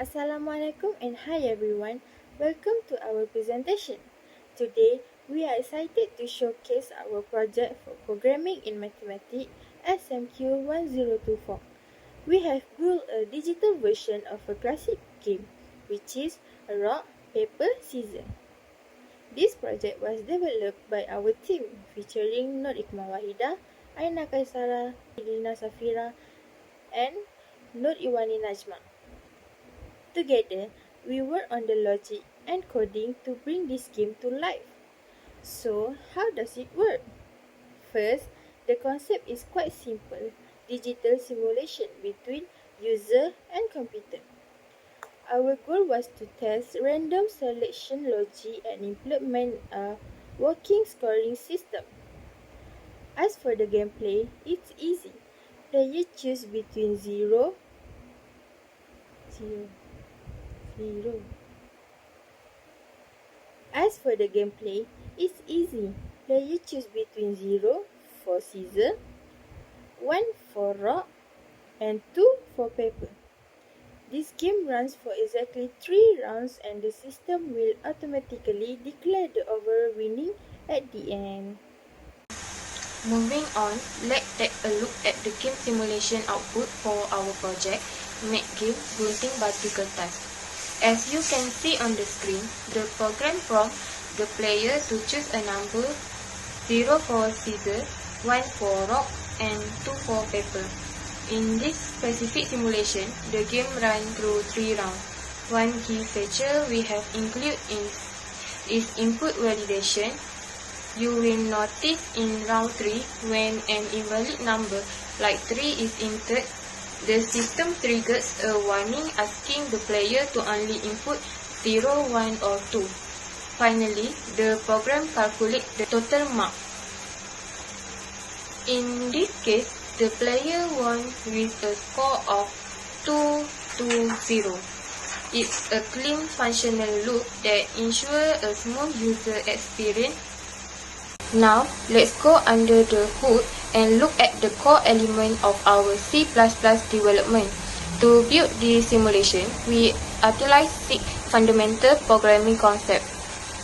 Assalamualaikum and hi everyone. Welcome to our presentation. Today, we are excited to showcase our project for programming in mathematics SMQ1024. We have built a digital version of a classic game, which is a rock, paper, scissors. This project was developed by our team featuring Nur Ikmal Wahida, Aina Kaisara, Idina Safira, and Nur Iwani Najma. Together, we work on the logic and coding to bring this game to life. So, how does it work? First, the concept is quite simple: digital simulation between user and computer. Our goal was to test random selection logic and implement a working scoring system. As for the gameplay, it's easy. Player choose between 0, 0, 0. As for the gameplay, it's easy. Player choose between 0 for scissors, 1 for rock, and 2 for paper. This game runs for exactly 3 rounds and the system will automatically declare the overall winning at the end. Moving on, let's take a look at the game simulation output for our project, Make Game Gunting Batu Kertas. As you can see on the screen, the program prompts the player to choose a number 0 for scissors, 1 for rock, and 2 for paper. In this specific simulation, the game runs through 3 rounds. One key feature we have included is input validation. You will notice in round 3, when an invalid number like 3 is entered, the system triggers a warning asking the player to only input 0, 1 or 2. Finally, the program calculates the total mark. In this case, the player won with a score of 2-0. It's a clean functional loop that ensures a smooth user experience. Now, let's go under the hood and look at the core element of our C++ development. To build this simulation, we utilize 6 fundamental programming concepts.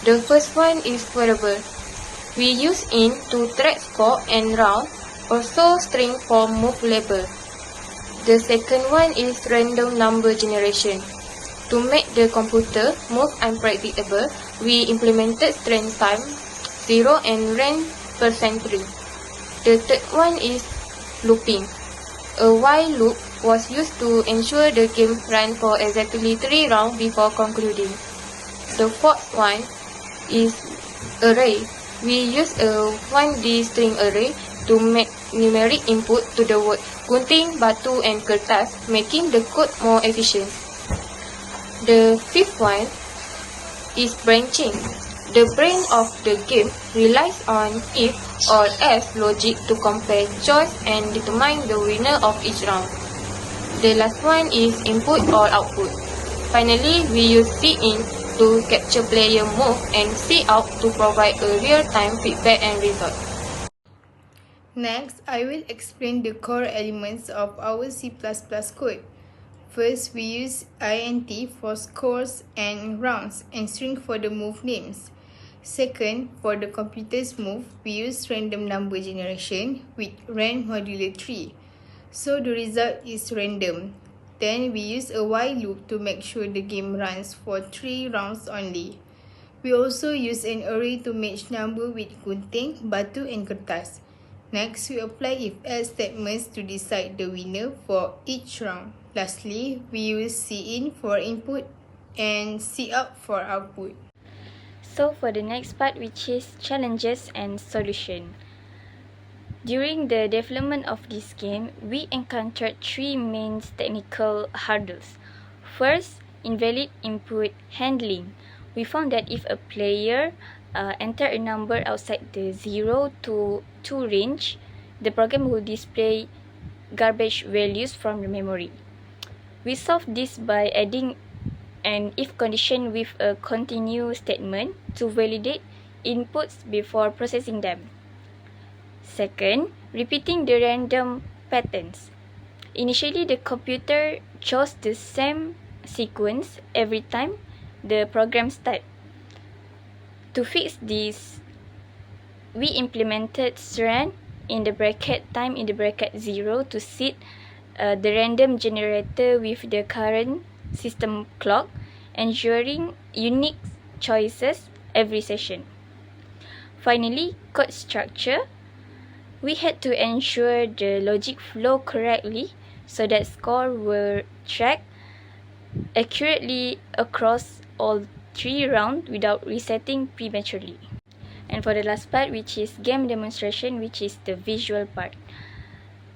The first one is variable. We use int to track score and round, also string for move label. The second one is random number generation. To make the computer move unpredictable, we implemented string time 0 and range %3. The third one is looping. A while loop was used to ensure the game ran for exactly 3 rounds before concluding. The fourth one is array. We use a 1D string array to make numeric input to the word gunting, batu and kertas, making the code more efficient. The fifth one is branching. The brain of the game relies on if or else logic to compare choice and determine the winner of each round. The last one is input or output. Finally, we use cin to capture player move and cout to provide a real-time feedback and result. Next, I will explain the core elements of our C++ code. First, we use int for scores and rounds and string for the move names. Second, for the computer's move, we use random number generation with rand modulo 3. So the result is random. Then we use a while loop to make sure the game runs for 3 rounds only. We also use an array to match number with gunting, batu and kertas. Next, we apply if-else statements to decide the winner for each round. Lastly, we use cin for input and cout for output. So for the next part, which is challenges and solution. During the development of this game, we encountered 3 main technical hurdles. First, invalid input handling. We found that if a player enter a number outside the 0 to 2 range, the program will display garbage values from the memory. We solved this by adding an if condition with a continue statement to validate inputs before processing them. Second, repeating the random patterns. Initially, the computer chose the same sequence every time the program starts. To fix this, we implemented strand in the bracket time in the bracket 0 to set the random generator with the current system clock, ensuring unique choices every session. Finally, code structure. We had to ensure the logic flow correctly so that score were tracked accurately across all 3 rounds without resetting prematurely. And for the last part, which is game demonstration, which is the visual part.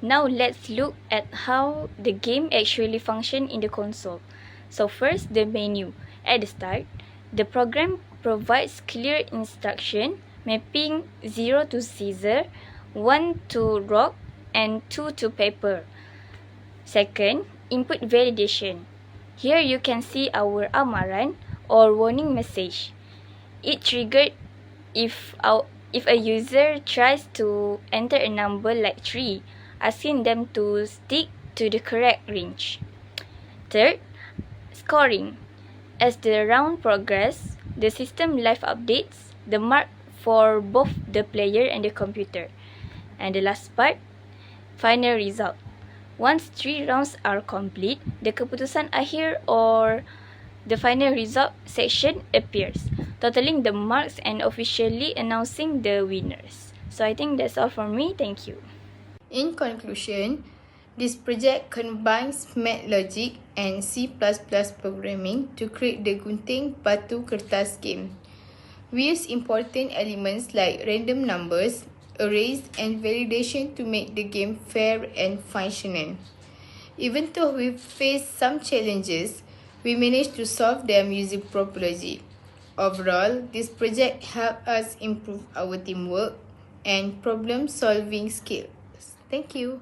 Now let's look at how the game actually functions in the console. So first, the menu. At the start, the program provides clear instruction mapping 0 to scissor, 1 to rock, and 2 to paper. Second, input validation. Here you can see our amaran or warning message. It triggered if a user tries to enter a number like 3, asking them to stick to the correct range. Third, scoring. As the round progresses, the system live updates the mark for both the player and the computer. And the last part, final result. Once 3 rounds are complete, the keputusan akhir or the final result section appears, totaling the marks and officially announcing the winners. So I think that's all from me. Thank you. In conclusion, this project combines math logic and C++ programming to create the Gunting Batu Kertas game. We use important elements like random numbers, arrays, and validation to make the game fair and functional. Even though we faced some challenges, we managed to solve them using proper logic. Overall, this project helped us improve our teamwork and problem-solving skills. Thank you.